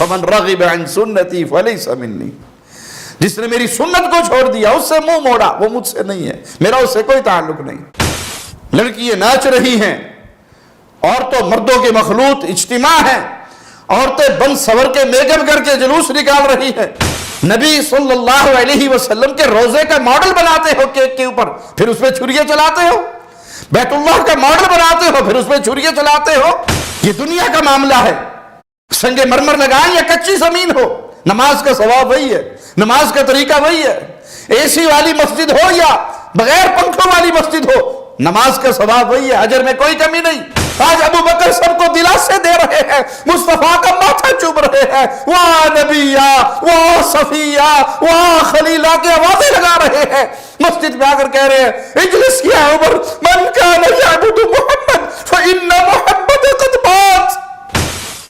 فمن رغب عن سنتی فلیس منی، جس نے میری سنت کو چھوڑ دیا، اس سے منہ موڑا، وہ مجھ سے نہیں ہے، میرا اس سے کوئی تعلق نہیں۔ لڑکیاں ناچ رہی ہیں، عورتوں مردوں کے مخلوط اجتماع ہیں، عورتیں بن سور کے میک اپ کر کے جلوس نکال رہی ہیں، نبی صلی اللہ علیہ وسلم کے روزے کا ماڈل بناتے ہو کیک کے اوپر، پھر اس پہ چھریاں چلاتے ہو، بیت اللہ کا ماڈل بناتے ہو، پھر اس پہ چھریاں چلاتے ہو۔ یہ دنیا کا معاملہ ہے، سنگ مرمر لگائیں یا کچی زمین ہو، نماز کا ثواب وہی ہے، نماز کا طریقہ وہی ہے، اے سی والی مسجد ہو یا بغیر پنکھوں والی مسجد ہو، نماز کا ثواب وہی ہے، اجر میں کوئی کمی نہیں۔ آج ابو بکر سب کو دلاسے دے رہے ہیں، مصطفیٰ کا ماتھا چوم رہے ہیں، واہ نبیہ، واہ صفیہ، واہ خلیلہ کی آوازیں لگا رہے ہیں، مسجد میں آ کر کہہ رہے ہیں اجلس یا عمر من کان یعبد محمد فإن محمد قد مات۔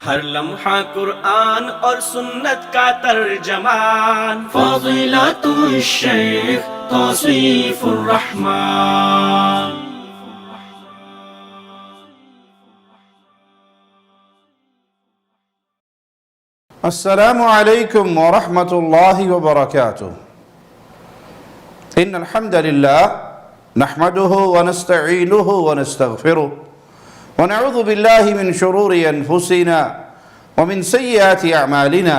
ہر لمحہ قرآن اور سنت کا ترجمان، فضیلت الشیخ توصیف الرحمن۔ السلام علیکم ورحمۃ اللہ وبرکاتہ۔ ان الحمد للہ نحمده ونستعینه ونستغفره ونعوذ باللہ من شرور انفسنا ومن سیئات اعمالنا،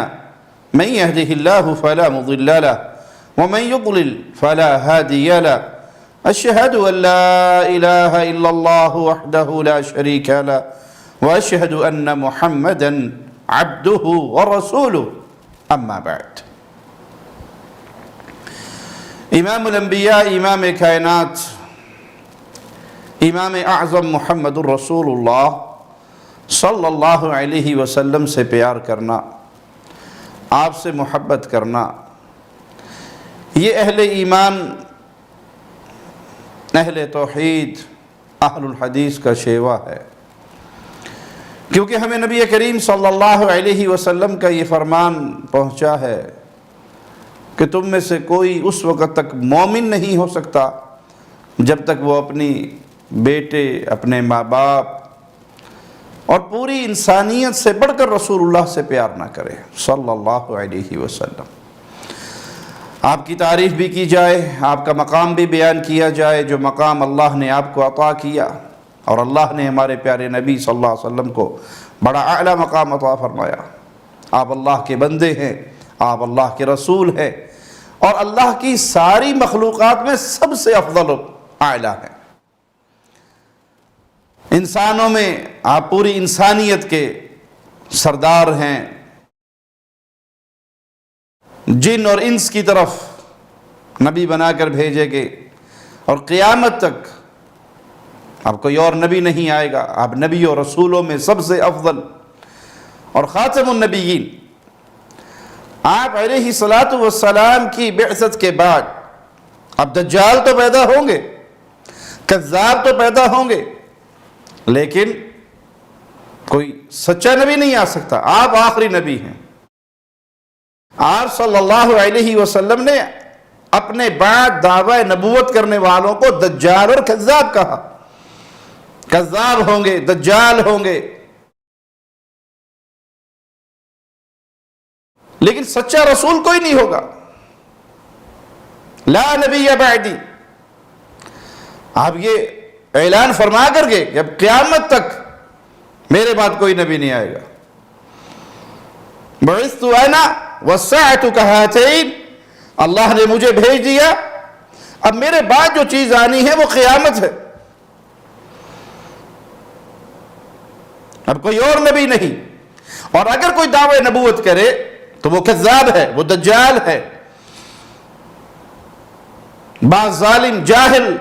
من يهده اللہ فلا مضل له ومن يضلل فلا هادی له، اشہد ان لا الہ الا اللہ وحدہ لا شریک له واشہد ان محمدا عبدہ ورسولہ، اما بعد۔ امام الانبیاء، امام کائنات، امام اعظم محمد الرسول اللہ صلی اللہ علیہ وسلم سے پیار کرنا، آپ سے محبت کرنا، یہ اہل ایمان، اہل توحید، اہل الحدیث کا شیوا ہے، کیونکہ ہمیں نبی کریم صلی اللہ علیہ وسلم کا یہ فرمان پہنچا ہے کہ تم میں سے کوئی اس وقت تک مومن نہیں ہو سکتا جب تک وہ اپنی بیٹے، اپنے ماں باپ اور پوری انسانیت سے بڑھ کر رسول اللہ سے پیار نہ کرے صلی اللہ علیہ وسلم۔ آپ کی تعریف بھی کی جائے، آپ کا مقام بھی بیان کیا جائے، جو مقام اللہ نے آپ کو عطا کیا، اور اللہ نے ہمارے پیارے نبی صلی اللہ علیہ وسلم کو بڑا اعلیٰ مقام عطا فرمایا۔ آپ اللہ کے بندے ہیں، آپ اللہ کے رسول ہیں، اور اللہ کی ساری مخلوقات میں سب سے افضل و اعلیٰ ہیں۔ انسانوں میں آپ پوری انسانیت کے سردار ہیں، جن اور انس کی طرف نبی بنا کر بھیجے گئے، اور قیامت تک اب کوئی اور نبی نہیں آئے گا، آپ نبی و رسولوں میں سب سے افضل اور خاتم النبیین۔ آپ علیہ الصلاۃ والسلام کی بعثت کے بعد اب دجال تو پیدا ہوں گے، کذاب تو پیدا ہوں گے، لیکن کوئی سچا نبی نہیں آ سکتا۔ آپ آخری نبی ہیں۔ آپ صلی اللہ علیہ وسلم نے اپنے بعد دعوی نبوت کرنے والوں کو دجال اور کذاب کہا۔ کذاب ہوں گے، دجال ہوں گے، لیکن سچا رسول کوئی نہیں ہوگا۔ لا نبی بعدی، آپ یہ اعلان فرما کر گئے کہ اب قیامت تک میرے بعد کوئی نبی نہیں آئے گا۔ بعثت انا والساعۃ کہاتین، اللہ نے مجھے بھیج دیا، اب میرے بعد جو چیز آنی ہے وہ قیامت ہے، اب کوئی اور نبی نہیں۔ اور اگر کوئی دعوی نبوت کرے تو وہ کذاب ہے، وہ دجال ہے، بعض ظالم جاہل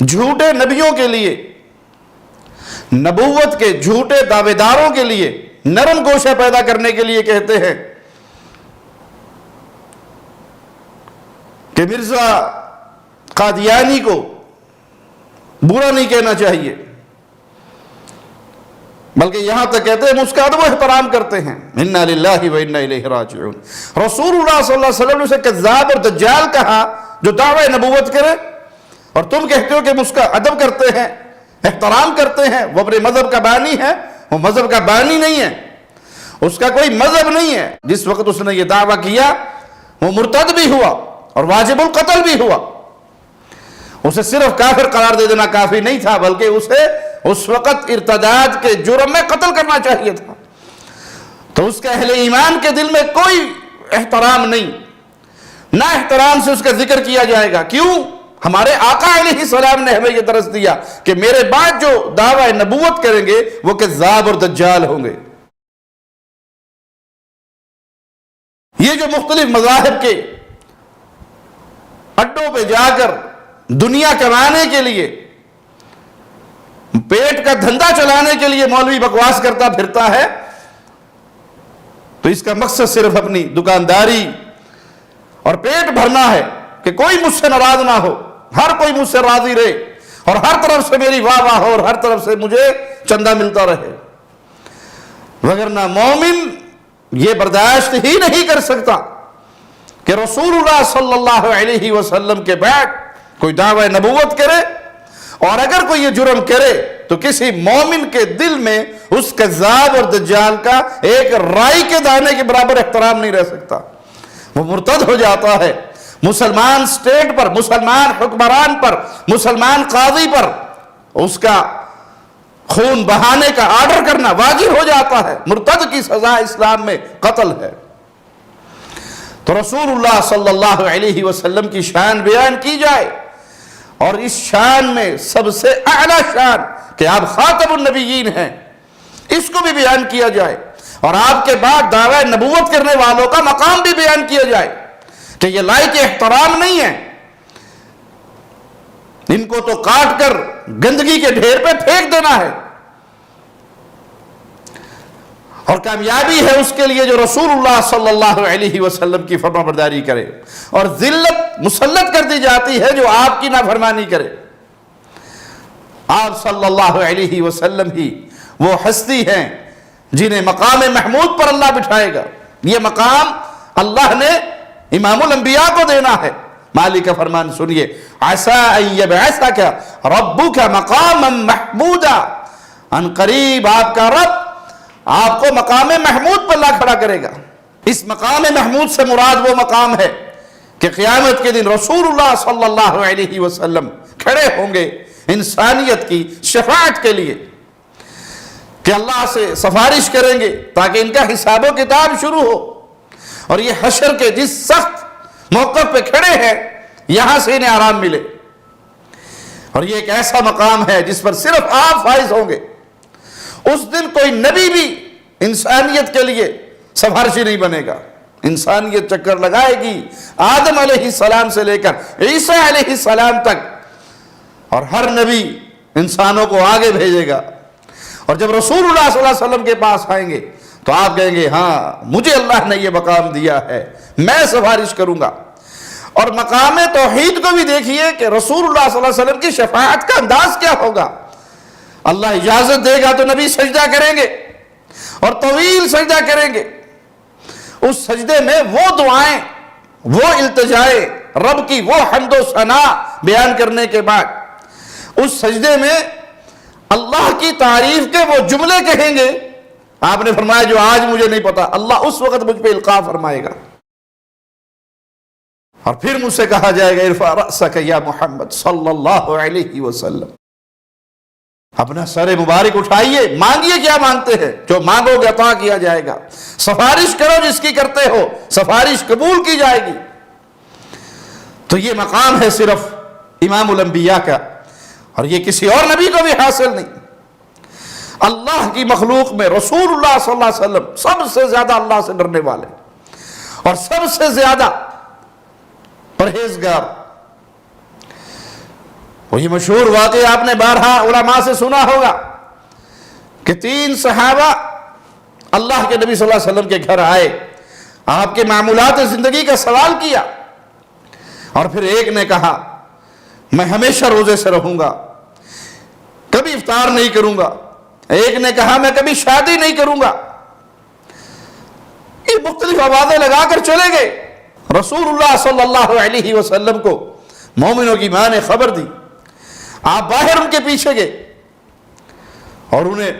جھوٹے نبیوں کے لیے، نبوت کے جھوٹے دعوے داروں کے لیے نرم گوشہ پیدا کرنے کے لیے کہتے ہیں کہ مرزا قادیانی کو برا نہیں کہنا چاہیے، بلکہ یہاں تک کہتے ہیں اس کا ادب و احترام کرتے ہیں۔ انا للہ و انا الیہ راجعون۔ رسول اللہ صلی اللہ علیہ وسلم نے اسے کذاب اور دجال کہا جو دعوی نبوت کرے، اور تم کہتے ہو کہ ہم اس کا ادب کرتے ہیں، احترام کرتے ہیں، وہ اپنے مذہب کا بانی ہے، وہ مذہب کا بانی نہیں ہے، اس کا کوئی مذہب نہیں ہے. جس وقت اس نے یہ دعویٰ کیا وہ مرتد بھی ہوا اور واجب القتل بھی ہوا. اسے صرف کافر قرار دے دینا کافی نہیں تھا، بلکہ اسے اس وقت ارتداد کے جرم میں قتل کرنا چاہیے تھا. تو اس کے اہل ایمان کے دل میں کوئی احترام نہیں، نہ احترام سے اس کا ذکر کیا جائے گا. کیوں؟ ہمارے آقا علیہ السلام نے ہمیں یہ درس دیا کہ میرے بعد جو دعویٰ نبوت کریں گے وہ کذاب اور دجال ہوں گے. یہ جو مختلف مذاہب کے اڈوں پہ جا کر دنیا کمانے کے لیے، پیٹ کا دھندا چلانے کے لیے مولوی بکواس کرتا پھرتا ہے، تو اس کا مقصد صرف اپنی دکانداری اور پیٹ بھرنا ہے کہ کوئی مجھ سے ناراض نہ ہو، ہر کوئی مجھ سے راضی رہے اور ہر طرف سے میری واہ واہ ہو اور ہر طرف سے مجھے چندہ ملتا رہے. وگرنہ مومن یہ برداشت ہی نہیں کر سکتا کہ رسول اللہ صلی اللہ علیہ وسلم کے بعد کوئی دعوی نبوت کرے، اور اگر کوئی یہ جرم کرے تو کسی مومن کے دل میں اس کذاب اور دجال کا ایک رائی کے دانے کے برابر احترام نہیں رہ سکتا. وہ مرتد ہو جاتا ہے. مسلمان سٹیٹ پر، مسلمان حکمران پر، مسلمان قاضی پر اس کا خون بہانے کا آرڈر کرنا واجب ہو جاتا ہے. مرتد کی سزا اسلام میں قتل ہے. تو رسول اللہ صلی اللہ علیہ وسلم کی شان بیان کی جائے، اور اس شان میں سب سے اعلیٰ شان کہ آپ خاتم النبیین ہیں، اس کو بھی بیان کیا جائے، اور آپ کے بعد دعوی نبوت کرنے والوں کا مقام بھی بیان کیا جائے کہ یہ لائق احترام نہیں ہے. ان کو تو کاٹ کر گندگی کے ڈھیر پہ پھینک دینا ہے. اور کامیابی ہے اس کے لیے جو رسول اللہ صلی اللہ علیہ وسلم کی فرما برداری کرے، اور ذلت مسلط کر دی جاتی ہے جو آپ کی نافرمانی کرے. آپ صلی اللہ علیہ وسلم ہی وہ ہستی ہیں جنہیں مقام محمود پر اللہ بٹھائے گا. یہ مقام اللہ نے امام الانبیاء کو دینا ہے. مالک کا فرمان سنیے، عسیٰ ان یبعثک ربک مقاما محمودا، ان قریب آپ کا رب آپ کو مقام محمود پر اللہ کھڑا کرے گا. اس مقام محمود سے مراد وہ مقام ہے کہ قیامت کے دن رسول اللہ صلی اللہ علیہ وسلم کھڑے ہوں گے انسانیت کی شفاعت کے لیے، کہ اللہ سے سفارش کریں گے تاکہ ان کا حساب و کتاب شروع ہو. اور یہ حشر کے جس سخت موقف پہ کھڑے ہیں یہاں سے انہیں آرام ملے. اور یہ ایک ایسا مقام ہے جس پر صرف آپ فائز ہوں گے. اس دن کوئی نبی بھی انسانیت کے لیے سفارشی نہیں بنے گا. انسانیت چکر لگائے گی آدم علیہ السلام سے لے کر عیسیٰ علیہ السلام تک، اور ہر نبی انسانوں کو آگے بھیجے گا. اور جب رسول اللہ صلی اللہ علیہ وسلم کے پاس آئیں گے تو آپ کہیں گے ہاں مجھے اللہ نے یہ مقام دیا ہے، میں سفارش کروں گا. اور مقام توحید کو بھی دیکھیے کہ رسول اللہ صلی اللہ علیہ وسلم کی شفاعت کا انداز کیا ہوگا. اللہ اجازت دے گا تو نبی سجدہ کریں گے اور طویل سجدہ کریں گے. اس سجدے میں وہ دعائیں، وہ التجائیں، رب کی وہ حمد و ثنا بیان کرنے کے بعد اس سجدے میں اللہ کی تعریف کے وہ جملے کہیں گے. آپ نے فرمایا جو آج مجھے نہیں پتا، اللہ اس وقت مجھ پہ القاء فرمائے گا. اور پھر مجھ سے کہا جائے گا ارفع رأسک یا محمد صلی اللہ علیہ وسلم، اپنا سر مبارک اٹھائیے، مانگیے کیا مانگتے ہیں، جو مانگو گے عطا کیا جائے گا. سفارش کرو جس کی کرتے ہو، سفارش قبول کی جائے گی. تو یہ مقام ہے صرف امام الانبیاء کا، اور یہ کسی اور نبی کو بھی حاصل نہیں. اللہ کی مخلوق میں رسول اللہ صلی اللہ علیہ وسلم سب سے زیادہ اللہ سے ڈرنے والے اور سب سے زیادہ پرہیزگار. وہی مشہور واقعہ آپ نے بارہا علماء سے سنا ہوگا کہ 3 صحابہ اللہ کے نبی صلی اللہ علیہ وسلم کے گھر آئے، آپ کے معمولات زندگی کا سوال کیا، اور پھر ایک نے کہا میں ہمیشہ روزے سے رہوں گا، کبھی افطار نہیں کروں گا. ایک نے کہا میں کبھی شادی نہیں کروں گا. یہ مختلف آوازیں لگا کر چلے گئے. رسول اللہ صلی اللہ علیہ وسلم کو مومنوں کی ماں نے خبر دی. آپ باہر ان کے پیچھے گئے اور انہیں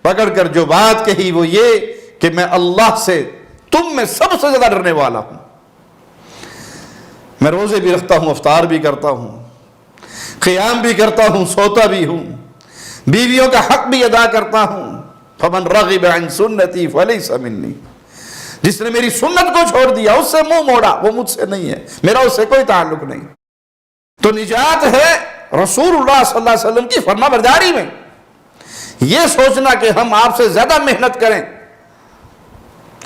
پکڑ کر جو بات کہی وہ یہ کہ میں اللہ سے تم میں سب سے زیادہ ڈرنے والا ہوں، میں روزے بھی رکھتا ہوں، افطار بھی کرتا ہوں، قیام بھی کرتا ہوں، سوتا بھی ہوں، بیویوں کا حق بھی ادا کرتا ہوں۔ فمن رغب عن سنتی فلیس منی، جس نے میری سنت کو چھوڑ دیا، اس سے منہ موڑا، وہ مجھ سے نہیں ہے، میرا اس سے کوئی تعلق نہیں۔ تو نجات ہے رسول اللہ صلی اللہ علیہ وسلم کی فرما برداری میں۔ یہ سوچنا کہ ہم آپ سے زیادہ محنت کریں،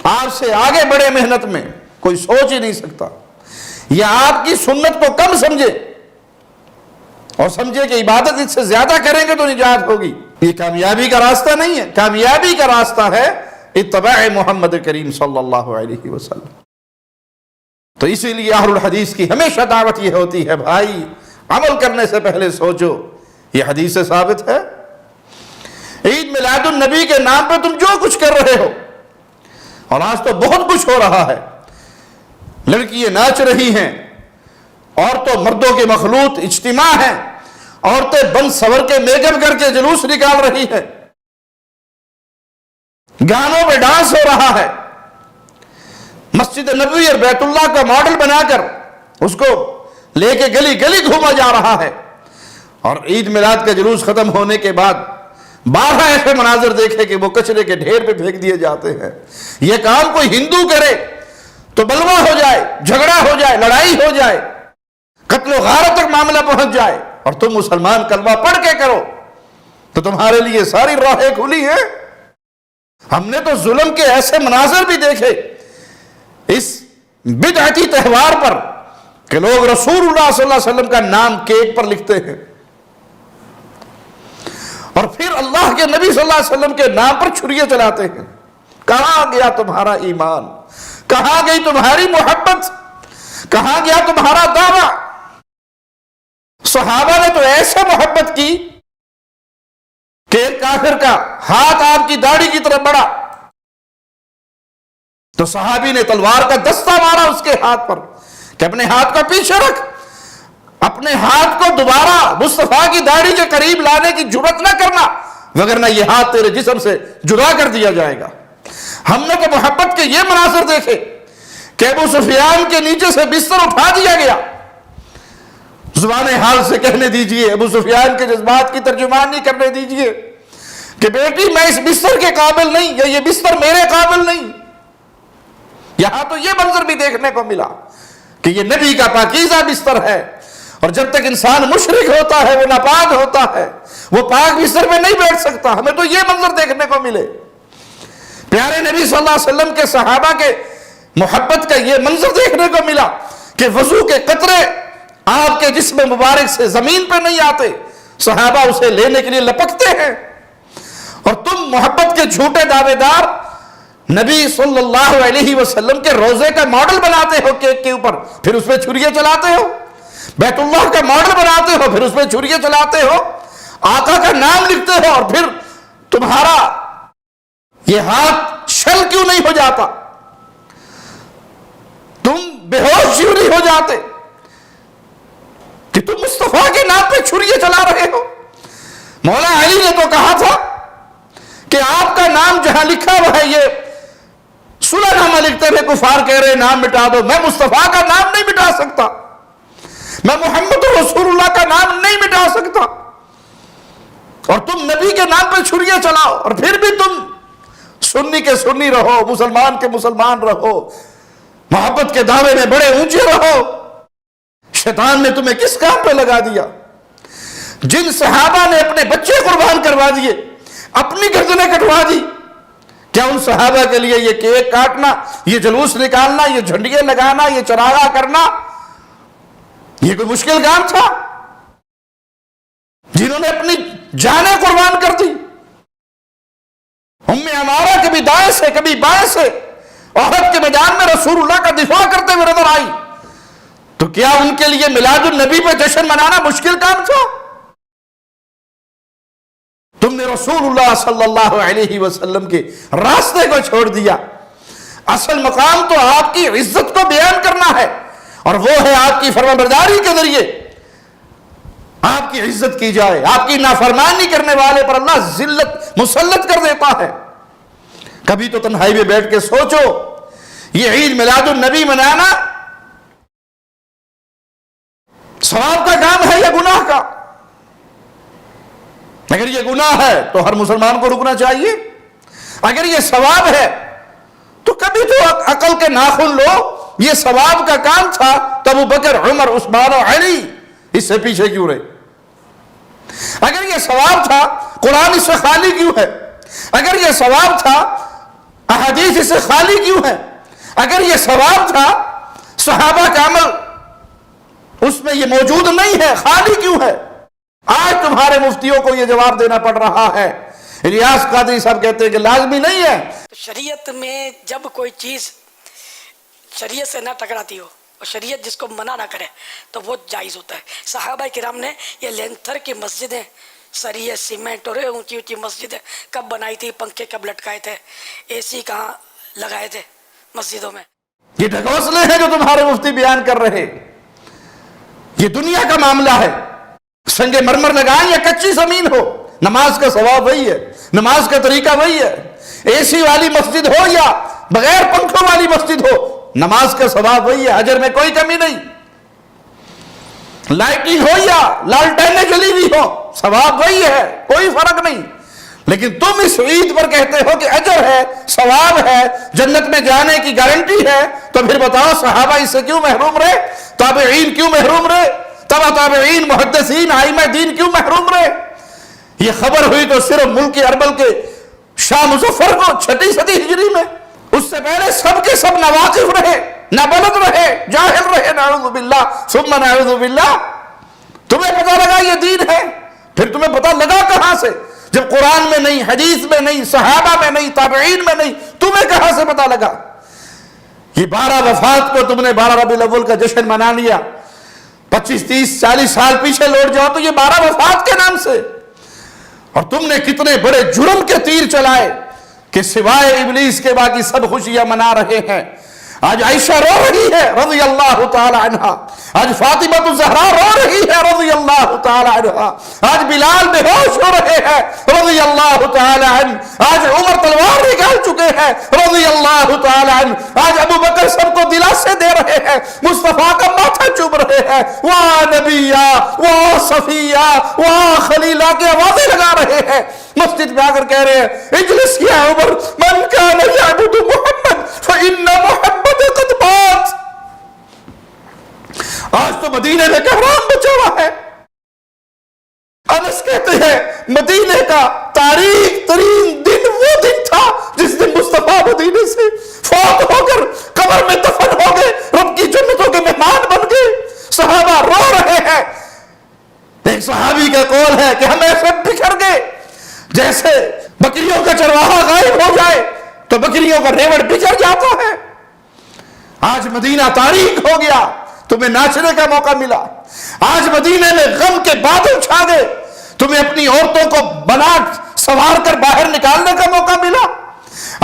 آپ سے آگے بڑھے محنت میں، کوئی سوچ ہی نہیں سکتا۔ یا آپ کی سنت کو کم سمجھے اور سمجھے کہ عبادت اس سے زیادہ کریں گے تو نجات ہوگی، یہ کامیابی کا راستہ نہیں ہے۔ کامیابی کا راستہ ہے اتباع محمد کریم صلی اللہ علیہ وسلم۔ تو اسی لیے اہل الحدیث کی ہمیشہ دعوت یہ ہوتی ہے، بھائی عمل کرنے سے پہلے سوچو۔ یہ حدیث سے ثابت ہے، عید میلاد النبی کے نام پہ تم جو کچھ کر رہے ہو، اور آج تو بہت کچھ ہو رہا ہے، لڑکیاں ناچ رہی ہیں، عورتوں مردوں کے مخلوط اجتماع ہیں، عورتیں بن سور کے میک اپ کر کے جلوس نکال رہی ہیں، گانوں پہ ڈانس ہو رہا ہے، مسجد نبوی اور بیت اللہ کا ماڈل بنا کر اس کو لے کے گلی گلی گھوما جا رہا ہے، اور عید میلاد کا جلوس ختم ہونے کے بعد 12 ایسے مناظر دیکھے کہ وہ کچرے کے ڈھیر پہ پھینک دیے جاتے ہیں۔ یہ کام کوئی ہندو کرے تو بلوا ہو جائے، جھگڑا ہو جائے، لڑائی ہو جائے، قتل و غارت تک معاملہ پہنچ جائے، اور تم مسلمان کلمہ پڑھ کے کرو تو تمہارے لیے ساری راہیں کھلی ہیں۔ ہم نے تو ظلم کے ایسے مناظر بھی دیکھے اس بدعتی تہوار پر کہ لوگ رسول اللہ صلی اللہ علیہ وسلم کا نام کیک پر لکھتے ہیں، اور پھر اللہ کے نبی صلی اللہ علیہ وسلم کے نام پر چھریاں چلاتے ہیں۔ کہاں گیا تمہارا ایمان؟ کہاں گئی تمہاری محبت؟ کہاں گیا تمہارا دعویٰ؟ صحابہ نے تو ایسے محبت کی کہ ایک کافر کا ہاتھ آپ کی داڑھی کی طرف بڑھا تو صحابی نے تلوار کا دستہ مارا اس کے ہاتھ پر کہ اپنے ہاتھ کو پیچھے رکھ، اپنے ہاتھ کو دوبارہ مصطفیٰ کی داڑھی کے قریب لانے کی جرات نہ کرنا، وگرنہ یہ ہاتھ تیرے جسم سے جدا کر دیا جائے گا۔ ہم نے تو محبت کے یہ مناظر دیکھے کہ ابو سفیان کے نیچے سے بستر اٹھا دیا گیا۔ زبان حال سے کہنے دیجئے، ابو سفیان کے جذبات کی ترجمانی کرنے دیجئے کہ بیٹی میں اس بستر کے قابل نہیں، یا یہ بستر میرے قابل نہیں۔ یہاں تو یہ منظر بھی دیکھنے کو ملا کہ یہ نبی کا پاکیزہ بستر ہے، اور جب تک انسان مشرک ہوتا ہے، وہ ناپاک ہوتا ہے، وہ پاک بستر میں نہیں بیٹھ سکتا۔ ہمیں تو یہ منظر دیکھنے کو ملے۔ پیارے نبی صلی اللہ علیہ وسلم کے صحابہ کے محبت کا یہ منظر دیکھنے کو ملا کہ وضو کے قطرے آپ کے جسم مبارک سے زمین پہ نہیں آتے، صحابہ اسے لینے کے لیے لپکتے ہیں، اور تم محبت کے جھوٹے دعوے دار نبی صلی اللہ علیہ وسلم کے روزے کا ماڈل بناتے ہو کیک کے اوپر، پھر اس پہ چھریاں چلاتے ہو، بیت اللہ کا ماڈل بناتے ہو، پھر اس پہ چھریاں چلاتے ہو، آقا کا نام لکھتے ہو، اور پھر تمہارا یہ ہاتھ شل کیوں نہیں ہو جاتا؟ تم بے ہوش کیوں نہیں ہو جاتے کہ تم مصطفیٰ کے نام پہ چھریاں چلا رہے ہو؟ مولا علی نے تو کہا تھا کہ آپ کا نام جہاں لکھا ہوا ہے، یہ صلح نامہ لکھتے ہوئے کفار کہہ رہے نام مٹا دو، میں مصطفیٰ کا نام نہیں مٹا سکتا، میں محمد رسول اللہ کا نام نہیں مٹا سکتا، اور تم نبی کے نام پہ چھریاں چلاؤ، اور پھر بھی تم سنی کے سنی رہو، مسلمان کے مسلمان رہو، محبت کے دعوے میں بڑے اونچے رہو۔ شیطان نے تمہیں کس کام پہ لگا دیا؟ جن صحابہ نے اپنے بچے قربان کروا دیے، اپنی گردنیں کٹوا دی، کیا ان صحابہ کے لیے یہ کیک کاٹنا، یہ جلوس نکالنا، یہ جھنڈیاں لگانا، یہ چراغاں کرنا، یہ کوئی مشکل کام تھا؟ جنہوں نے اپنی جانیں قربان کر دی، ام عمارہ کبھی دائیں سے کبھی بائیں سے احد کے میدان میں رسول اللہ کا دفاع کرتے ہوئے نظر آئی، تو کیا ان کے لیے میلاد النبی پہ جشن منانا مشکل کام تھا؟ تم نے رسول اللہ صلی اللہ علیہ وسلم کے راستے کو چھوڑ دیا۔ اصل مقام تو آپ کی عزت کو بیان کرنا ہے، اور وہ ہے آپ کی فرمانبرداری کے ذریعے آپ کی عزت کی جائے، آپ کی نافرمانی کرنے والے پر اللہ ذلت مسلط کر دیتا ہے۔ کبھی تو تنہائی میں بیٹھ کے سوچو، یہ عید میلاد النبی منانا ثواب کا کام ہے یا گناہ کا؟ اگر یہ گناہ ہے تو ہر مسلمان کو رکنا چاہیے، اگر یہ ثواب ہے تو کبھی تو عقل کے ناخن لو، یہ ثواب کا کام تھا تو ابو بکر، عمر، عثمان و علی اس سے پیچھے کیوں رہے؟ اگر یہ ثواب تھا قرآن اس سے خالی کیوں ہے؟ اگر یہ ثواب تھا احادیث اس سے خالی کیوں ہے؟ اگر یہ ثواب تھا صحابہ کا عمل اس میں یہ موجود نہیں ہے، خالی کیوں ہے؟ آج تمہارے مفتیوں کو یہ جواب دینا پڑ رہا ہے۔ الیاس قادری صاحب کہتے ہیں کہ لازمی نہیں ہے۔ شریعت میں جب کوئی چیز شریعت سے نہ ٹکراتی ہو اور شریعت جس کو منع نہ کرے تو وہ جائز ہوتا ہے۔ صحابہ کرام نے یہ لینتھر کی مسجدیں، سریے، سیمنٹ اور اونچی اونچی مسجدیں کب بنائی تھی، پنکھے کب لٹکائے تھے، اے سی کہاں لگائے تھے مسجدوں میں۔ یہ ڈھکوسلے ہیں جو تمہارے مفتی بیان کر رہے، یہ دنیا کا معاملہ ہے۔ سنگ مرمر لگائیں یا کچی زمین ہو، نماز کا ثواب وہی ہے، نماز کا طریقہ وہی ہے۔ اے سی والی مسجد ہو یا بغیر پنکھوں والی مسجد ہو، نماز کا ثواب وہی ہے، اجر میں کوئی کمی نہیں۔ لائٹنگ ہو یا لالٹینیں جلی ہوئی ہو، ثواب وہی ہے، کوئی فرق نہیں۔ لیکن تم اس عید پر کہتے ہو کہ اجر ہے، ثواب ہے، جنت میں جانے کی گارنٹی ہے، تو پھر بتاؤ صحابہ اس سے کیوں محروم رہے؟ تابعین کیوں محروم رہے؟ تبع تابعین، محدثین، ائمہ دین کیوں محروم رہے؟ یہ خبر ہوئی تو صرف ملک اربل کے شاہ مظفر کو 6 صدی ہجری میں، اس سے پہلے سب کے سب ناواقف رہے، نابلد رہے، جاہل رہے، نعوذ باللہ ثم نعوذ باللہ۔ تمہیں پتہ لگا یہ دین ہے، پھر تمہیں پتہ لگا کہاں سے؟ جب قرآن میں نہیں، حدیث میں نہیں، صحابہ میں نہیں، تابعین میں نہیں، تمہیں کہاں سے پتہ لگا؟ یہ 12 وفات کو تم نے 12 ربیع الاول کا جشن منا لیا، 25 30 40 سال پیچھے لوٹ جاؤ تو یہ 12 وفات کے نام سے، اور تم نے کتنے بڑے جرم کے تیر چلائے کہ سوائے ابلیس کے باقی سب خوشیاں منا رہے ہیں۔ آج عائشہ رو رہی ہے رضی اللہ تعالی عنہ، آج فاطمہ الزہرا رو رہی ہے رضی اللہ تعالی عنہ، آج بلال بے ہوش ہو رہے ہیں رضی اللہ تعالی عنہ، آج عمر تلوار نکال چکے ہیں رضی اللہ تعالی عنہ، آج ابو بکر سب کو دلاسے دے رہے ہیں، مصطفیٰ کا ماتھا چوم رہے ہیں، واہ نبیہ، واہ صفیہ، واہ خلیلہ کی آوازیں لگا رہے ہیں، مسجد میں آ کر کہہ رہے ہیں اجلس یا عمر من کان یعبد محمد فإن محمد قد مات۔ آج تو مدینے میں کہرام بچا ہوا ہے۔ انس کہتے ہیں مدینے کا تاریخ ترین دن وہ دن تھا جس دن مصطفیٰ مدینے سے فوت ہو کر قبر میں دفن ہو گئے، رب کی جنتوں کے مہمان بن گئے۔ صحابہ رو رہے ہیں۔ ایک صحابی کا قول ہے کہ ہم ایسے بکھر گئے جیسے بکریوں کا چرواہا غائب ہو جائے تو بکریوں کا ریوڑ بکھر جاتا ہے۔ آج مدینہ تاریخ ہو گیا، تمہیں ناچنے کا موقع ملا۔ آج مدینے میں غم کے بادل چھا گئے، تمہیں اپنی عورتوں کو بنا سوار کر باہر نکالنے کا موقع ملا۔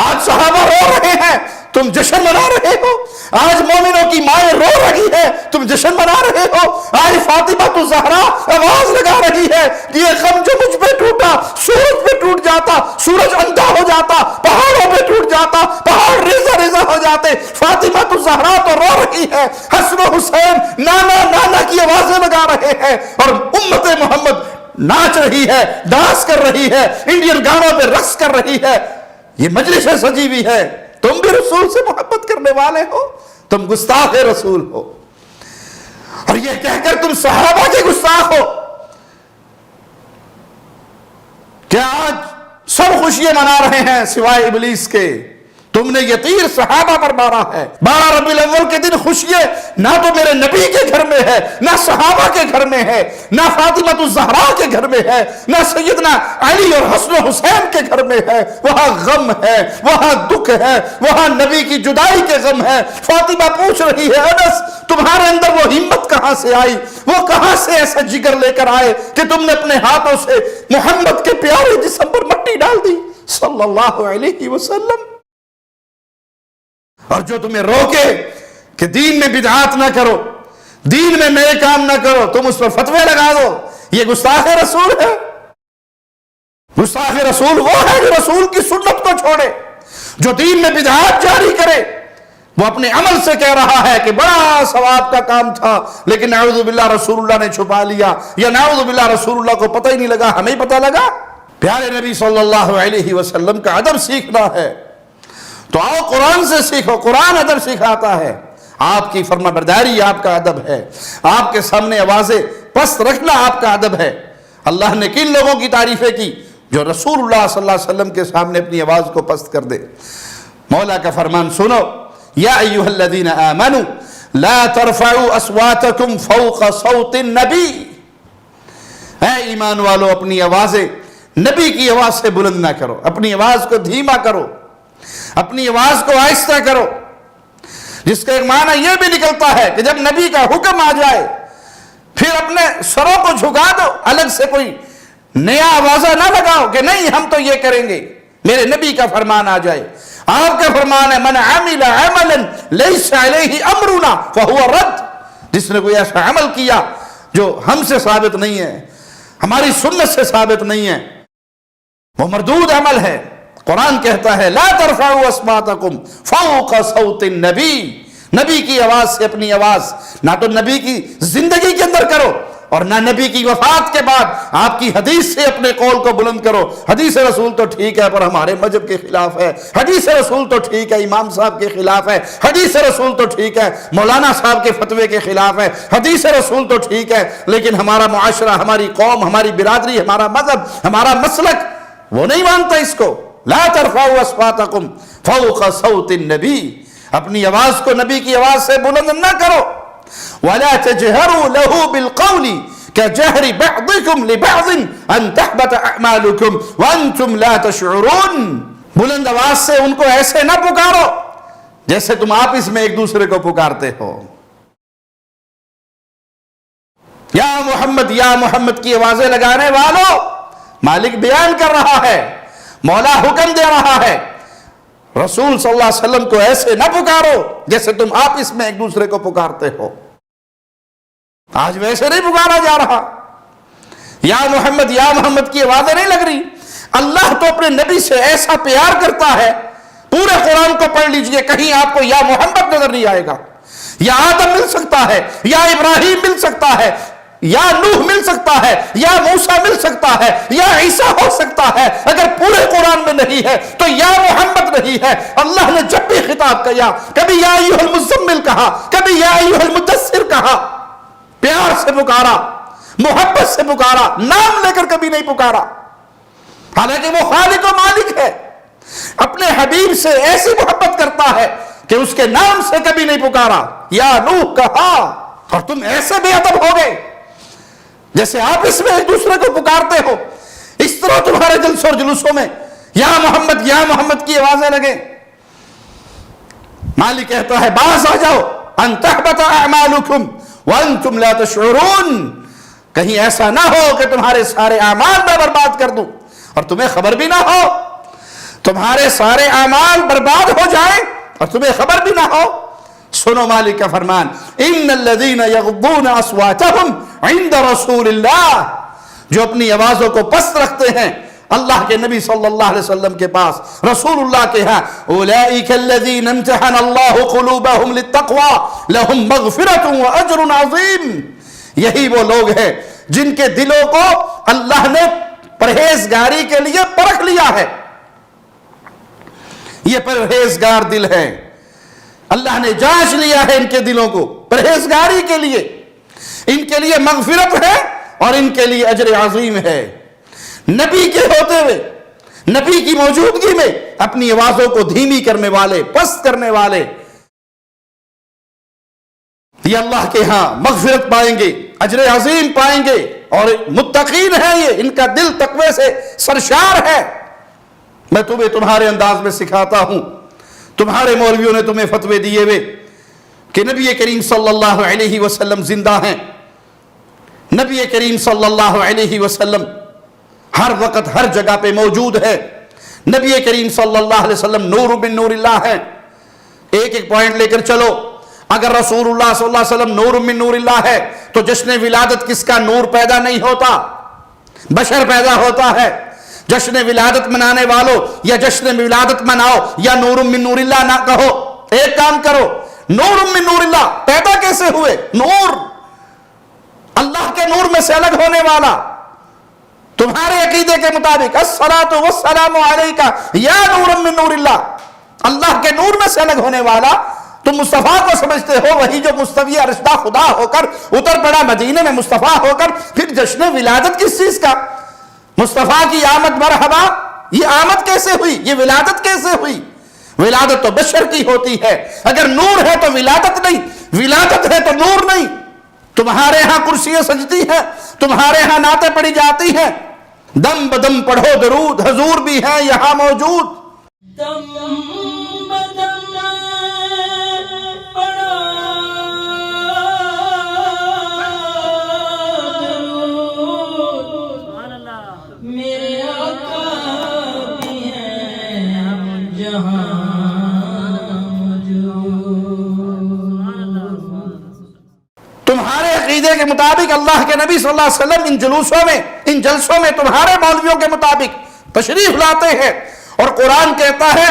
آج صحابہ رو رہے ہیں، تم جشن منا رہے ہو۔ آج مومنوں کی مائیں رو رہی ہے، تم جشن منا رہے ہو۔ آج فاطمہ الزہرا آواز لگا رہی ہے کہ یہ غم جو مجھ پہ ٹوٹا سورج پہ ٹوٹ جاتا، سورج اندھا ہو جاتا، پہاڑوں پہ ٹوٹ جاتا، پہاڑ ریزہ ریزہ ہو جاتے۔ فاطمہ الزہرا تو رو رہی ہے، حسن و حسین نانا نانا کی آوازیں لگا رہے ہیں، اور امت محمد ناچ رہی ہے، ڈانس کر رہی ہے، انڈین گانوں پہ رقص کر رہی ہے۔ یہ مجلس سجی ہوئی ہے، تم بھی رسول سے محبت کرنے والے ہو، تم گستاخ رسول ہو، اور یہ کہہ کر تم صحابہ کے گستاخ ہو۔ کیا آج سب خوشیاں منا رہے ہیں سوائے ابلیس کے؟ تم نے یہ تیر صحابہ پر مارا ہے۔ 12 ربیع الاول کے دن خوشیاں نہ تو میرے نبی کے گھر میں ہے، نہ صحابہ کے گھر میں ہے، نہ فاطمہ الزہرا کے گھر میں ہے، نہ سیدنا علی اور حسن و حسین کے گھر میں ہے۔ وہاں غم ہے، وہاں دکھ ہے، وہاں نبی کی جدائی کے غم ہے۔ فاطمہ پوچھ رہی ہے انس تمہارے اندر وہ ہمت کہاں سے آئی، وہ کہاں سے ایسا جگر لے کر آئے کہ تم نے اپنے ہاتھوں سے محمد کے پیارے جسم پر مٹی ڈال دی صلی اللہ علیہ وسلم۔ اور جو تمہیں روکے کہ دین میں بدعات نہ کرو، دین میں نئے کام نہ کرو، تم اس پر فتوے لگا دو یہ گستاخ رسول ہے؟ گستاخ رسول وہ ہے جو رسول کی سنت کو چھوڑے، جو دین میں بدعات جاری کرے۔ وہ اپنے عمل سے کہہ رہا ہے کہ بڑا ثواب کا کام تھا، لیکن نعوذ باللہ رسول اللہ نے چھپا لیا، یا نعوذ باللہ رسول اللہ کو پتہ ہی نہیں لگا، ہمیں پتہ لگا۔ پیارے نبی صلی اللہ علیہ وسلم کا ادب سیکھنا ہے تو آؤ قرآن سے سیکھو، قرآن ادب سکھاتا ہے۔ آپ کی فرما برداری آپ کا ادب ہے، آپ کے سامنے آوازیں پست رکھنا آپ کا ادب ہے۔ اللہ نے کن لوگوں کی تعریفیں کی؟ جو رسول اللہ صلی اللہ علیہ وسلم کے سامنے اپنی آواز کو پست کر دے۔ مولا کا فرمان سنو، یا ایھا الذین آمنوا لا ترفعوا اصواتکم فوق صوت النبی، اے ایمان والو اپنی آوازیں نبی کی آواز سے بلند نہ کرو، اپنی آواز کو دھیما کرو، اپنی آواز کو آہستہ کرو، جس کا ایک معنی یہ بھی نکلتا ہے کہ جب نبی کا حکم آ جائے پھر اپنے سروں کو جھکا دو، الگ سے کوئی نیا آوازہ نہ لگاؤ کہ نہیں ہم تو یہ کریں گے، میرے نبی کا فرمان آ جائے۔ آپ کا فرمان ہے من عمل عملا لیس علیہ امرنا فہو رد، جس نے کوئی ایسا عمل کیا جو ہم سے ثابت نہیں ہے، ہماری سنت سے ثابت نہیں ہے، وہ مردود عمل ہے۔ قرآن کہتا ہے لا ترفعوا اصواتکم فوق صوت النبی، نبی کی آواز سے اپنی آواز نہ تو نبی کی زندگی کے اندر کرو اور نہ نبی کی وفات کے بعد آپ کی حدیث سے اپنے قول کو بلند کرو۔ حدیث رسول تو ٹھیک ہے پر ہمارے مذہب کے خلاف ہے، حدیث رسول تو ٹھیک ہے امام صاحب کے خلاف ہے، حدیث رسول تو ٹھیک ہے مولانا صاحب کے فتوے کے خلاف ہے، حدیث رسول تو ٹھیک ہے لیکن ہمارا معاشرہ، ہماری قوم، ہماری برادری، ہمارا مذہب، ہمارا مسلک وہ نہیں مانتا اس کو۔ لا ترفعوا اصواتکم فوق صوت النبی، اپنی آواز کو نبی کی آواز سے بلند نہ کرو۔ وَلَا تَجْهَرُوا لَهُ بِالْقَوْلِ كَجَهْرِ بَعْضِكُمْ لِبَعْضٍ أَن تَحْبَطَ أَعْمَالُكُمْ وَأَنْتُمْ لَا تَشْعُرُونَ، بلند آواز سے ان کو ایسے نہ پکارو جیسے تم آپس میں ایک دوسرے کو پکارتے ہو۔ یا محمد کی آوازیں لگانے والوں، مالک بیان کر رہا ہے، مولا حکم دے رہا ہے، رسول صلی اللہ علیہ وسلم کو ایسے نہ پکارو جیسے تم آپس میں ایک دوسرے کو پکارتے ہو۔ آج ویسے نہیں پکارا جا رہا۔ یا محمد کی آوازیں نہیں لگ رہی۔ اللہ تو اپنے نبی سے ایسا پیار کرتا ہے، پورے قرآن کو پڑھ لیجئے، کہیں آپ کو یا محمد نظر نہیں آئے گا۔ یا آدم مل سکتا ہے، یا ابراہیم مل سکتا ہے، یا نوح مل سکتا ہے، یا موسیٰ مل سکتا ہے، یا عیسیٰ ہو سکتا ہے، اگر پورے قرآن میں نہیں ہے تو یا محمد نہیں ہے۔ اللہ نے جب بھی خطاب کیا، کبھی یا ایھا المزمل کہا، کبھی یا ایھا المدثر کہا، پیار سے پکارا، محبت سے پکارا، نام لے کر کبھی نہیں پکارا، حالانکہ وہ خالق و مالک ہے، اپنے حبیب سے ایسی محبت کرتا ہے کہ اس کے نام سے کبھی نہیں پکارا۔ یا نوح کہا اور تم ایسے بے ادب ہو گئے جیسے آپ اس میں ایک دوسرے کو پکارتے ہو۔ اس طرح تمہارے جلسوں اور جلوسوں میں یا محمد کی آوازیں لگیں۔ مالک کہتا ہے باز آ جاؤ، ان تحبط اعمالکم وانتم لا تشعرون، کہیں ایسا نہ ہو کہ تمہارے سارے اعمال میں برباد کر دوں اور تمہیں خبر بھی نہ ہو، تمہارے سارے اعمال برباد ہو جائیں اور تمہیں خبر بھی نہ ہو۔ سنو مالک کا فرمان، ان الذین یغضون اصواتهم عند رسول اللہ، جو اپنی آوازوں کو پست رکھتے ہیں اللہ کے نبی صلی اللہ علیہ وسلم کے پاس، رسول اللہ کے ہاں، اولئک الذین امتحن اللہ قلوبهم للتقوی لهم مغفرۃ واجر عظیم، یہی وہ لوگ ہیں جن کے دلوں کو اللہ نے پرہیزگاری کے لیے پرکھ لیا ہے۔ یہ پرہیزگار دل ہے، اللہ نے جانچ لیا ہے ان کے دلوں کو پرہیزگاری کے لیے، ان کے لیے مغفرت ہے اور ان کے لیے اجر عظیم ہے۔ نبی کے ہوتے ہوئے، نبی کی موجودگی میں اپنی آوازوں کو دھیمی کرنے والے، پست کرنے والے، یہ اللہ کے ہاں مغفرت پائیں گے، اجر عظیم پائیں گے، اور متقین ہیں، یہ ان کا دل تقوی سے سرشار ہے۔ میں تمہیں تمہارے انداز میں سکھاتا ہوں، تمہارے مولویوں نے تمہیں فتوے دیے ہوئے کہ نبی کریم صلی اللہ علیہ وسلم زندہ ہیں، نبی کریم صلی اللہ علیہ وسلم ہر وقت ہر جگہ پہ موجود ہے، نبی کریم صلی اللہ علیہ وسلم نور من نور اللہ ہیں۔ ایک ایک پوائنٹ لے کر چلو، اگر رسول اللہ صلی اللہ علیہ وسلم نور من نور اللہ ہے تو جشن ولادت کس کا نور پیدا نہیں ہوتا، بشر پیدا ہوتا ہے۔ جشن ولادت منانے والوں یا جشن ولادت مناؤ یا نور من نور اللہ نہ کہو، ایک کام کرو، نور من نور اللہ پیدا کیسے ہوئے؟ نور اللہ کے نور میں سے الگ ہونے والا، تمہارے عقیدے کے مطابق الصلاۃ والسلام علیک یا نور من نور اللہ، اللہ کے نور میں سے الگ ہونے والا تم مصطفیٰ کو سمجھتے ہو، وہی جو مستوی رشتہ خدا ہو کر اتر پڑا مدینے میں مصطفیٰ ہو کر، پھر جشن ولادت کس چیز کا؟ مصطفیٰ کی آمد مرحبا، یہ آمد کیسے ہوئی؟ یہ ولادت کیسے ہوئی؟ ولادت تو بشر کی ہوتی ہے، اگر نور ہے تو ولادت نہیں، ولادت ہے تو نور نہیں۔ تمہارے ہاں کرسیاں سجتی ہیں، تمہارے ہاں نعتیں پڑھی جاتی ہیں، دم بدم پڑھو درود، حضور بھی ہیں یہاں موجود۔ تمہارے عقیدے کے مطابق اللہ کے نبی صلی اللہ علیہ وسلم ان جلوسوں میں، ان جلسوں میں تمہارے مولویوں کے مطابق تشریف لاتے ہیں، اور قرآن کہتا ہے،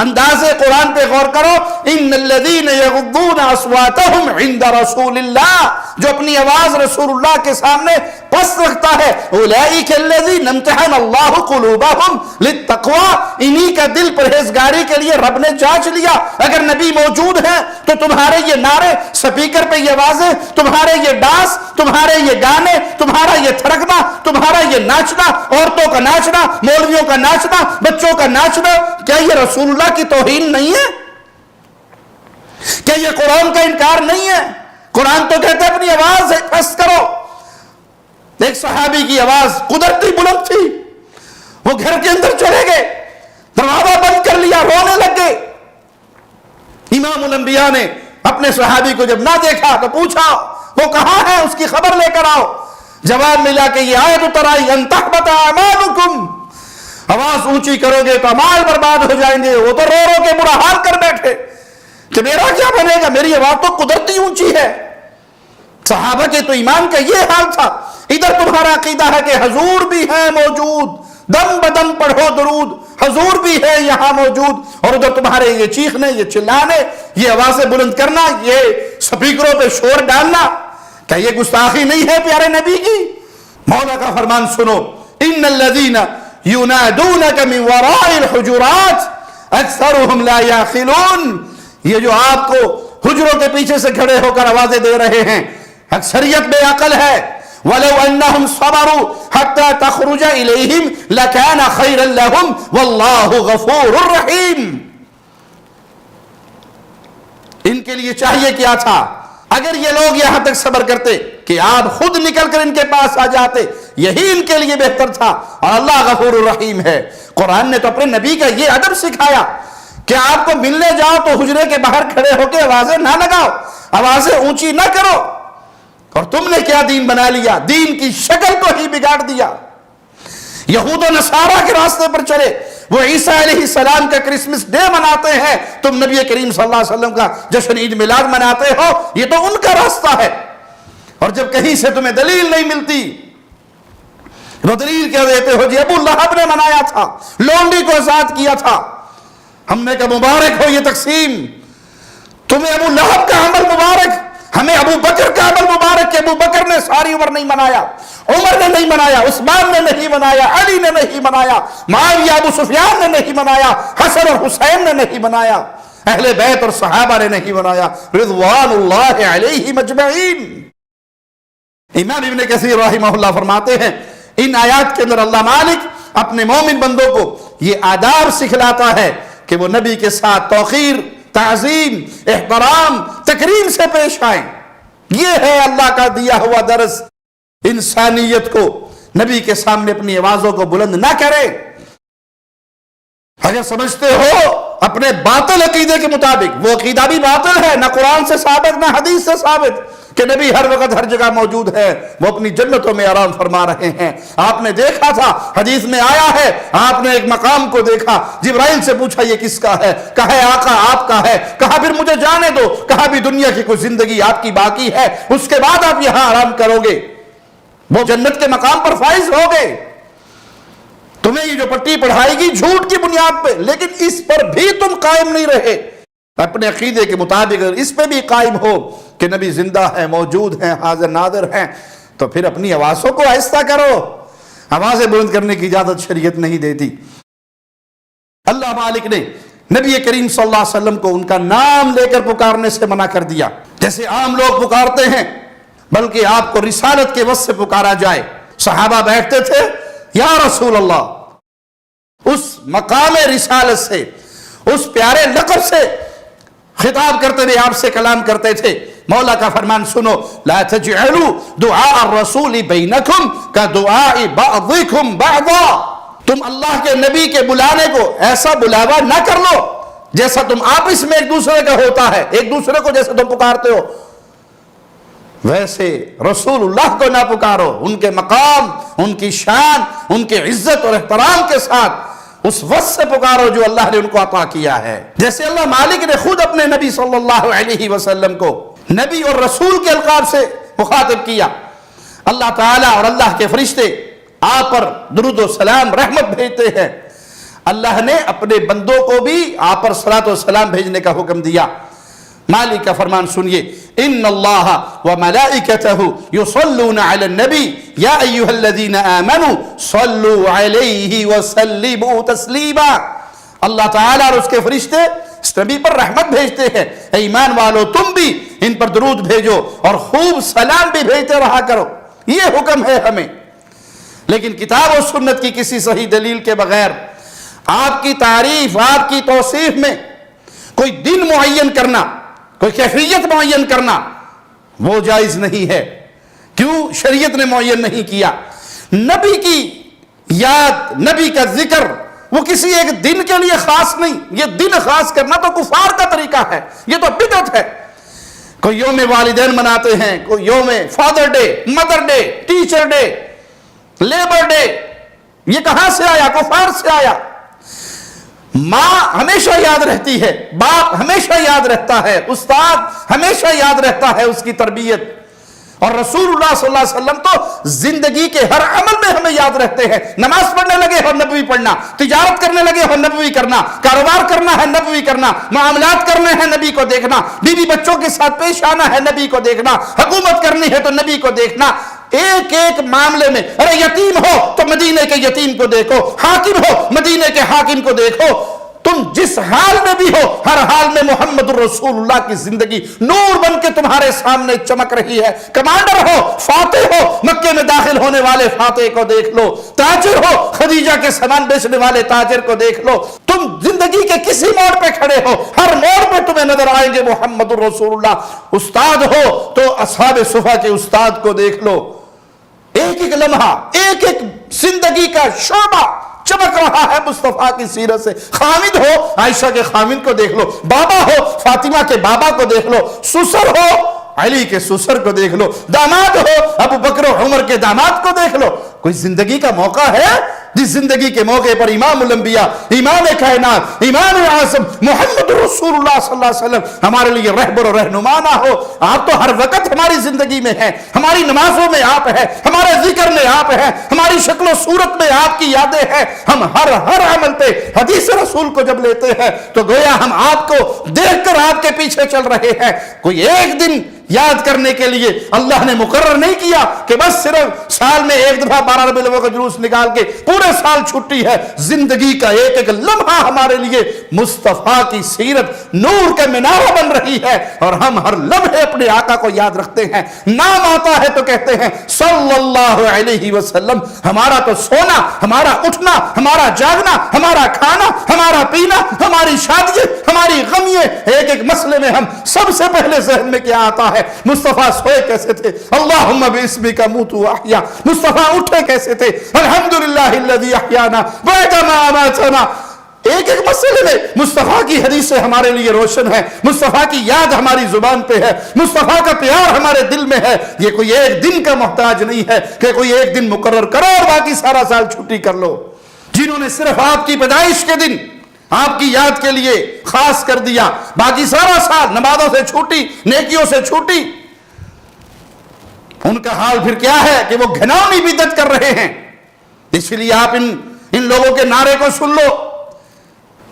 انداز قرآن پہ غور کرو، ان الذین یغضون اصواتهم عند رسول اللہ، جو اپنی آواز رسول اللہ کے سامنے پست رکھتا ہے، اولئک الذین امتحن اللہ قلوبہم للتقوی، انہی کا دل پرہیزگاری کے لیے رب نے جانچ لیا۔ اگر نبی موجود ہیں تو تمہارے یہ نعرے، سپیکر پہ یہ آوازیں، تمہارے یہ ڈانس، تمہارے یہ گانے، تمہارا یہ تھڑکنا، تمہارا یہ ناچنا، عورتوں کا ناچنا، مولویوں کا ناچنا، بچوں کا ناچنا، کیا یہ رسول اللہ کی توہین نہیں ہے؟ کیا یہ قرآن کا انکار نہیں ہے؟ قرآن تو کہتا ہے اپنی آواز پست کرو۔ ایک صحابی کی آواز قدرتی بلند تھی، وہ گھر کے اندر چلے گئے، دروازہ بند کر لیا، رونے لگ گئے۔ امام الانبیاء نے اپنے صحابی کو جب نہ دیکھا تو پوچھا وہ کہاں ہے، اس کی خبر لے کر آؤ۔ جواب ملا کہ یہ آیت اتر آئی، ان تحبط اعمالکم، آواز اونچی کرو گے تو اعمال برباد ہو جائیں گے۔ وہ تو رو رو کے برا حال کر بیٹھے کہ میرا کیا بنے گا، میری آواز تو قدرتی اونچی ہے۔ صحابہ کے تو ایمان کا یہ حال تھا۔ ادھر تمہارا عقیدہ ہے کہ حضور بھی ہیں موجود، دم بدم پڑھو درود، حضور بھی ہے یہاں موجود، اور ادھر تمہارے یہ چیخنے، یہ چلانے، یہ آوازیں بلند کرنا، یہ سپیکروں پہ شور ڈالنا، کیا یہ گستاخی نہیں ہے پیارے نبی کی؟ مولا کا فرمان سنو، ان الذین ینادونک من وراء الحجرات اکثرهم لا یعقلون، یہ جو آپ کو حجروں کے پیچھے سے کھڑے ہو کر آوازیں دے رہے ہیں، اکثریت بے عقل ہے۔ وَلَوْ أَنَّهُمْ صَبَرُوا حَتَّى تَخْرُجَ إِلَيْهِمْ لَكَانَ خَيْرًا لَهُمْ وَاللَّهُ غَفُورٌ رَحِيمٌ۔ ان کے لیے چاہیے کیا تھا؟ اگر یہ لوگ یہاں تک صبر کرتے کہ آپ خود نکل کر ان کے پاس آ جاتے، یہی ان کے لیے بہتر تھا، اور اللہ غفور الرحیم ہے۔ قرآن نے تو اپنے نبی کا یہ ادب سکھایا کہ آپ کو ملنے جاؤ تو حجرے کے باہر کھڑے ہو کے آوازیں نہ لگاؤ، آوازیں اونچی نہ کرو۔ اور تم نے کیا دین بنا لیا، دین کی شکل کو ہی بگاڑ دیا۔ یہود و نصارہ کے راستے پر چلے، وہ عیسیٰ علیہ السلام کا کرسمس ڈے مناتے ہیں، تم نبی کریم صلی اللہ علیہ وسلم کا جشن عید میلاد مناتے ہو، یہ تو ان کا راستہ ہے۔ اور جب کہیں سے تمہیں دلیل نہیں ملتی تو دلیل کیا دیتے ہو؟ جی ابو لہب نے منایا تھا، لونڈی کو آزاد کیا تھا۔ ہم نے کہا مبارک ہو یہ تقسیم، تمہیں ابو لہب کا عمل مبارک، ہمیں ابو بکر کا عمل مبارک کہ ابو بکر نے ساری عمر نہیں منایا، عمر نے نہیں منایا، عثمان نے نہیں منایا، علی نے نہیں منایا، معاویہ ابو سفیان نے نہیں منایا، حسن اور حسین نے نہیں منایا، اہل بیت اور صحابہ نے نہیں منایا، رضوان اللہ علیہم اجمعین۔ امام ابن کثیر رحمہ اللہ فرماتے ہیں ان آیات کے اندر اللہ مالک اپنے مومن بندوں کو یہ آداب سکھلاتا ہے کہ وہ نبی کے ساتھ توقیر، تعظیم، احترام، تکریم سے پیش آئیں۔ یہ ہے اللہ کا دیا ہوا درس، انسانیت کو نبی کے سامنے اپنی آوازوں کو بلند نہ کرے۔ اگر سمجھتے ہو اپنے باطل عقیدے کے مطابق، وہ عقیدہ بھی باطل ہے، نہ قرآن سے ثابت نہ حدیث سے ثابت، کہ نبی ہر وقت ہر جگہ موجود ہے، وہ اپنی جنتوں میں آرام فرما رہے ہیں۔ آپ نے دیکھا تھا، حدیث میں آیا ہے، آپ نے ایک مقام کو دیکھا، جبرائیل سے پوچھا یہ کس کا ہے؟ کہا ہے آقا آپ کا ہے۔ کہا پھر مجھے جانے دو۔ کہا بھی دنیا کی کوئی زندگی آپ کی باقی ہے، اس کے بعد آپ یہاں آرام کرو گے، وہ جنت کے مقام پر فائز ہوگے۔ تمہیں یہ جو پٹی پڑھائے گی جھوٹ کی بنیاد پہ، لیکن اس پر بھی تم قائم نہیں رہے، اپنے عقیدے کے مطابق اس پہ بھی قائم ہو کہ نبی زندہ ہے، موجود ہیں، حاضر ناظر ہیں، تو پھر اپنی آوازوں کو آہستہ کرو۔ آوازیں بلند کرنے کی اجازت شریعت نہیں دیتی۔ اللہ مالک نے نبی کریم صلی اللہ علیہ وسلم کو ان کا نام لے کر پکارنے سے منع کر دیا، جیسے عام لوگ پکارتے ہیں، بلکہ آپ کو رسالت کے وصف سے پکارا جائے۔ صحابہ بیٹھتے تھے، یا رسول اللہ، اس مقام رسالت سے، اس پیارے لقب سے خطاب کرتے ہوئے آپ سے کلام کرتے تھے۔ مولا کا فرمان سنو، لا تجعلوا دعاء الرسول بینکم کدعاء بعضکم بعضا، تم اللہ کے نبی کے بلانے کو ایسا بلاوا نہ کر لو جیسا تم آپس میں ایک دوسرے کا ہوتا ہے، ایک دوسرے کو جیسے تم پکارتے ہو ویسے رسول اللہ کو نہ پکارو۔ ان کے مقام، ان کی شان، ان کی عزت اور احترام کے ساتھ اس وصف سے پکارو جو اللہ نے ان کو عطا کیا ہے۔ جیسے اللہ مالک نے خود اپنے نبی صلی اللہ علیہ وسلم کو نبی اور رسول کے القاب سے مخاطب کیا۔ اللہ تعالیٰ اور اللہ کے فرشتے آپ پر درود و سلام رحمت بھیجتے ہیں، اللہ نے اپنے بندوں کو بھی آپ پر صلاۃ و سلام بھیجنے کا حکم دیا۔ مالک کا فرمان سنیے، ان اللہ وملائکتہ یصلون علی النبی یا ایھا الذین آمنوا صلوا علیہ وسلموا تسلیما۔ اللہ تعالیٰ اور اس کے فرشتے اس نبی پر رحمت بھیجتے ہیں، اے ایمان والو تم بھی ان پر درود بھیجو اور خوب سلام بھی بھیجتے رہا کرو، یہ حکم ہے ہمیں۔ لیکن کتاب و سنت کی کسی صحیح دلیل کے بغیر آپ کی تعریف، آپ کی توصیف میں کوئی دن معین کرنا، کوئی کیفیت معین کرنا وہ جائز نہیں ہے۔ کیوں شریعت نے معین نہیں کیا؟ نبی کی یاد، نبی کا ذکر وہ کسی ایک دن کے لیے خاص نہیں، یہ دن خاص کرنا تو کفار کا طریقہ ہے، یہ تو بدعت ہے۔ کوئی یوم والدین مناتے ہیں، کوئی یوم father day, mother day, teacher day, labour day, یہ کہاں سے آیا؟ کفار سے آیا۔ ماں ہمیشہ یاد رہتی ہے، باپ ہمیشہ یاد رہتا ہے، استاد ہمیشہ یاد رہتا ہے اس کی تربیت، اور رسول اللہ صلی اللہ علیہ وسلم تو زندگی کے ہر عمل میں ہمیں یاد رہتے ہیں۔ نماز پڑھنے لگے ہو نبوی پڑھنا، تجارت کرنے لگے ہو نبوی کرنا، کاروبار کرنا ہے نبوی کرنا، معاملات کرنے ہیں نبی کو دیکھنا، بیوی بچوں کے ساتھ پیش آنا ہے نبی کو دیکھنا، حکومت کرنی ہے تو نبی کو دیکھنا۔ ایک ایک معاملے میں، ارے یتیم ہو تو مدینے کے یتیم کو دیکھو، حاکم ہو مدینے کے حاکم کو دیکھو، تم جس حال میں بھی ہو ہر حال میں محمد الرسول اللہ کی زندگی نور بن کے تمہارے سامنے چمک رہی ہے۔ کمانڈر ہو، فاتح ہو، مکے میں داخل ہونے والے فاتح کو دیکھ لو، تاجر ہو، خدیجہ کے سامان بیچنے والے تاجر کو دیکھ لو، تم زندگی کے کسی موڑ پہ کھڑے ہو، ہر موڑ پہ تمہیں نظر آئیں گے محمد الرسول اللہ۔ استاد ہو تو اصحاب صفا کے استاد کو دیکھ لو، ایک ایک لمحہ، ایک ایک زندگی کا شعبہ چمک رہا ہے مصطفیٰ کی سیرت سے۔ خامد ہو، عائشہ کے خامد کو دیکھ لو، بابا ہو، فاطمہ کے بابا کو دیکھ لو، سسر ہو، علی کے سسر کو دیکھ لو، داماد ہو، ابو بکر و عمر کے داماد کو دیکھ لو۔ کوئی زندگی کا موقع ہے جس زندگی کے موقع پر امام الانبیاء، امام کائنات، امام اعظم محمد رسول اللہ صلی اللہ علیہ وسلم ہمارے لیے رہبر و رہنما نہ ہو؟ آپ تو ہر وقت ہماری زندگی میں ہیں، ہماری نمازوں میں آپ ہیں، ہمارے ذکر میں آپ ہیں، ہماری شکل و صورت میں آپ کی یادیں ہیں۔ ہم ہر عمل پہ حدیث رسول کو جب لیتے ہیں تو گویا ہم آپ کو دیکھ کر آپ کے پیچھے چل رہے ہیں۔ کوئی ایک دن یاد کرنے کے لیے اللہ نے مقرر نہیں کیا کہ بس صرف سال میں ایک دفعہ 12 ربیع الاول کا جلوس نکال کے پورے سال چھٹی ہے۔ زندگی کا ایک ایک لمحہ ہمارے لیے مصطفیٰ کی سیرت نور کا مینارہ بن رہی ہے، اور ہم ہر لمحے اپنے آقا کو یاد رکھتے ہیں۔ نام آتا ہے تو کہتے ہیں صلی اللہ علیہ وسلم۔ ہمارا تو سونا، ہمارا اٹھنا، ہمارا جاگنا، ہمارا کھانا، ہمارا پینا، ہماری شادی، ہماری غمیے، ایک ایک مسئلے میں ہم سب سے پہلے ذہن میں کیا آتا ہے؟ مصطفیٰ سوئے کیسے تھے؟ اللہم باسمک اموت واحیا۔ مصطفیٰ اٹھے کیسے تھے؟ الحمدللہ الذی احیانا بعد ما اماتنا۔ ایک ایک مسئلے میں مصطفیٰ کی حدیثیں ہمارے لیے روشن ہیں، مصطفیٰ کی یاد ہماری زبان پہ ہے، مصطفیٰ کا پیار ہمارے دل میں ہے۔ یہ کوئی ایک دن کا محتاج نہیں ہے کہ کوئی ایک دن مقرر کرو اور باقی سارا سال چھٹی کر لو۔ جنہوں نے صرف آپ کی پیدائش کے دن آپ کی یاد کے لیے خاص کر دیا، باقی سارا سال نمازوں سے چھوٹی، نیکیوں سے چھوٹی، ان کا حال پھر کیا ہے کہ وہ گھناؤنی بدعت کر رہے ہیں۔ اس لیے آپ ان لوگوں کے نعرے کو سن لو،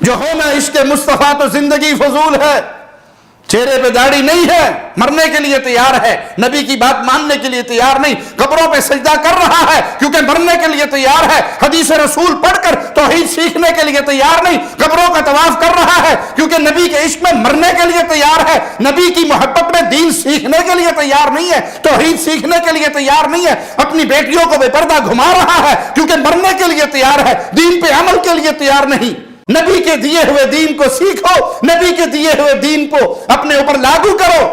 جو ہو میں عشق مصطفیٰ تو زندگی فضول ہے، چہرے پہ داڑھی نہیں ہے، مرنے کے لیے تیار ہے، نبی کی بات ماننے کے لیے تیار نہیں، قبروں پہ سجدہ کر رہا ہے کیونکہ مرنے کے لیے تیار ہے، حدیث رسول پڑھ کر توحید سیکھنے کے لیے تیار نہیں، قبروں کا طواف کر رہا ہے کیونکہ نبی کے عشق میں مرنے کے لیے تیار ہے، نبی کی محبت میں دین سیکھنے کے لیے تیار نہیں ہے، توحید سیکھنے کے لیے تیار نہیں ہے، اپنی بیٹیوں کو بے پردہ گھما رہا ہے کیونکہ مرنے کے لیے تیار ہے، دین پہ عمل کے لیے تیار نہیں۔ نبی کے دیے ہوئے دین کو سیکھو، نبی کے دیے ہوئے دین کو اپنے اوپر لاگو کرو۔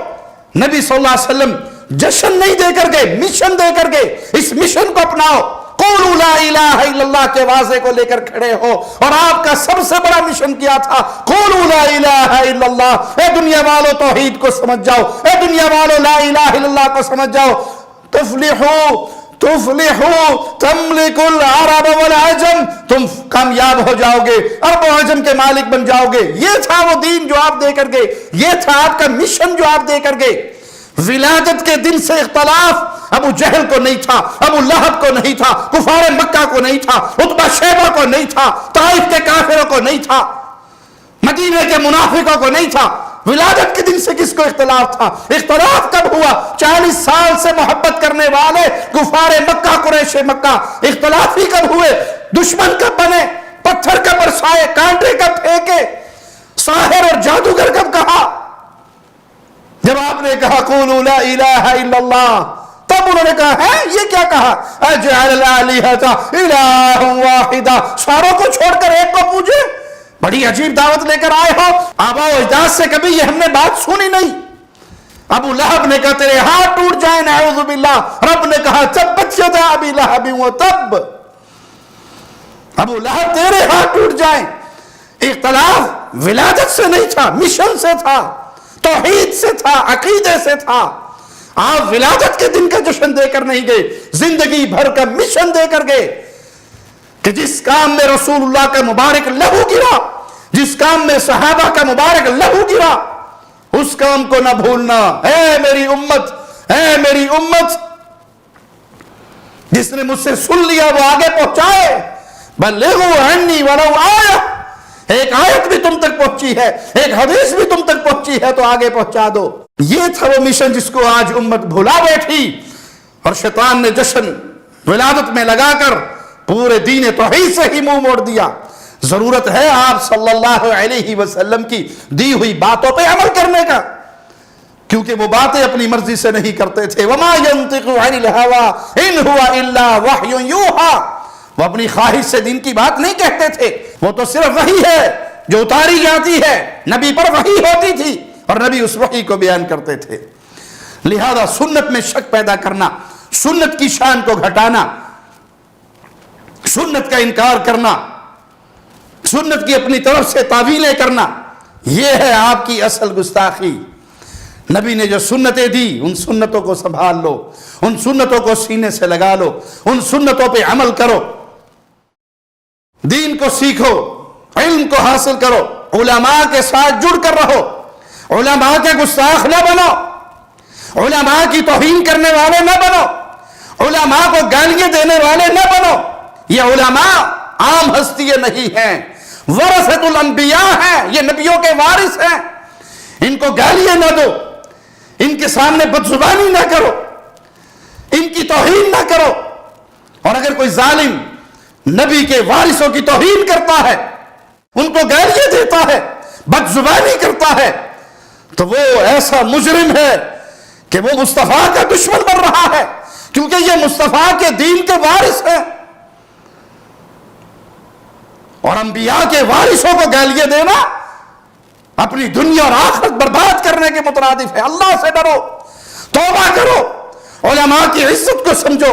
نبی صلی اللہ علیہ وسلم جشن نہیں دے کر گئے، مشن دے کر گئے، اس مشن کو اپناؤ۔ قولوا لا الہ الا اللہ کے واضح کو لے کر کھڑے ہو، اور آپ کا سب سے بڑا مشن کیا تھا؟ قولوا لا الہ الا اللہ۔ اے دنیا والو توحید کو سمجھ جاؤ، اے دنیا والو لا الہ الا اللہ کو سمجھ جاؤ۔ تفلحوا تملک العرب والعجم، تم کامیاب ہو جاؤ گے، عرب و عجم کے مالک بن جاؤ گے۔ یہ تھا وہ دین جو آپ دے کر گئے، یہ تھا آپ کا مشن جو آپ دے کر گئے۔ ولادت کے دن سے اختلاف ابو جہل کو نہیں تھا، ابو لہب کو نہیں تھا، کفار مکہ کو نہیں تھا، عتبہ شیبہ کو نہیں تھا، طائف کے کافروں کو نہیں تھا، مدینے کے منافقوں کو نہیں تھا۔ ولادت کے دن سے کس کو اختلاف تھا؟ اختلاف کب ہوا؟ 40 سال سے محبت کرنے والے کفار مکہ، قریش مکہ اختلافی کب ہوئے؟ دشمن کب بنے؟ پتھر کب برسائے، کانٹے کب پھینکے، ساحر اور جادوگر کب کہا؟ جب آپ نے کہا قولوا لا الہ الا اللہ، تب انہوں نے کہا ہے یہ کیا کہا؟ اجعل الالہۃ الہ واحدہ، ساروں کو چھوڑ کر ایک کو پوجے؟ بڑی عجیب دعوت لے کر آئے ہو، آبا و اجداد سے کبھی یہ ہم نے بات سنی نہیں۔ ابو لہب نے کہا تیرے ہاتھ ٹوٹ جائیں نعوذ باللہ، رب نے کہا تبت یدا ابی لہب وتب، ابو لہب تیرے ہاتھ ٹوٹ جائیں۔ اختلاف ولادت سے نہیں تھا، مشن سے تھا، توحید سے تھا، عقیدے سے تھا۔ آپ ولادت کے دن کا جشن دے کر نہیں گئے، زندگی بھر کا مشن دے کر گئے کہ جس کام میں رسول اللہ کا مبارک لہو گرا، جس کام میں صحابہ کا مبارک لہو گرا، اس کام کو نہ بھولنا۔ اے میری امت، اے میری امت، جس نے مجھ سے سن لیا وہ آگے پہنچائے۔ بلغوا عنی ولو آیہ، ایک آیت بھی تم تک پہنچی ہے، ایک حدیث بھی تم تک پہنچی ہے تو آگے پہنچا دو۔ یہ تھا وہ مشن جس کو آج امت بھلا بیٹھی، اور شیطان نے جشن ولادت میں لگا کر پورے دین توحید سے ہی منہ موڑ دیا۔ ضرورت ہے آپ صلی اللہ علیہ وسلم کی دی ہوئی باتوں پہ عمل کرنے کا، کیونکہ وہ باتیں اپنی مرضی سے نہیں کرتے تھے۔ وما ينطق عن الهوى ان هو الا وحی یوحى، وہ اپنی خواہش سے دین کی بات نہیں کہتے تھے، وہ تو صرف وحی ہے جو اتاری جاتی ہے، نبی پر وحی ہوتی تھی اور نبی اس وحی کو بیان کرتے تھے۔ لہذا سنت میں شک پیدا کرنا، سنت کی شان کو گھٹانا، سنت کا انکار کرنا، سنت کی اپنی طرف سے تعویلیں کرنا، یہ ہے آپ کی اصل گستاخی۔ نبی نے جو سنتیں دی ان سنتوں کو سنبھال لو، ان سنتوں کو سینے سے لگا لو، ان سنتوں پہ عمل کرو، دین کو سیکھو، علم کو حاصل کرو، علماء کے ساتھ جڑ کر رہو، علماء کے گستاخ نہ بنو، علماء کی توہین کرنے والے نہ بنو، علماء کو گالیاں دینے والے نہ بنو۔ یہ علماء عام ہستیاں نہیں ہیں، ورثۃ الانبیاء ہیں، یہ نبیوں کے وارث ہیں۔ ان کو گالیاں نہ دو، ان کے سامنے بدزبانی نہ کرو، ان کی توہین نہ کرو۔ اور اگر کوئی ظالم نبی کے وارثوں کی توہین کرتا ہے، ان کو گالیاں دیتا ہے، بدزبانی کرتا ہے، تو وہ ایسا مجرم ہے کہ وہ مصطفیٰ کا دشمن بن رہا ہے، کیونکہ یہ مصطفیٰ کے دین کے وارث ہیں۔ اور انبیاء کے وارثوں کو گالیاں دینا اپنی دنیا اور آخرت برباد کرنے کے مترادف ہے۔ اللہ سے ڈرو، توبہ کرو، علماء کی عزت کو سمجھو،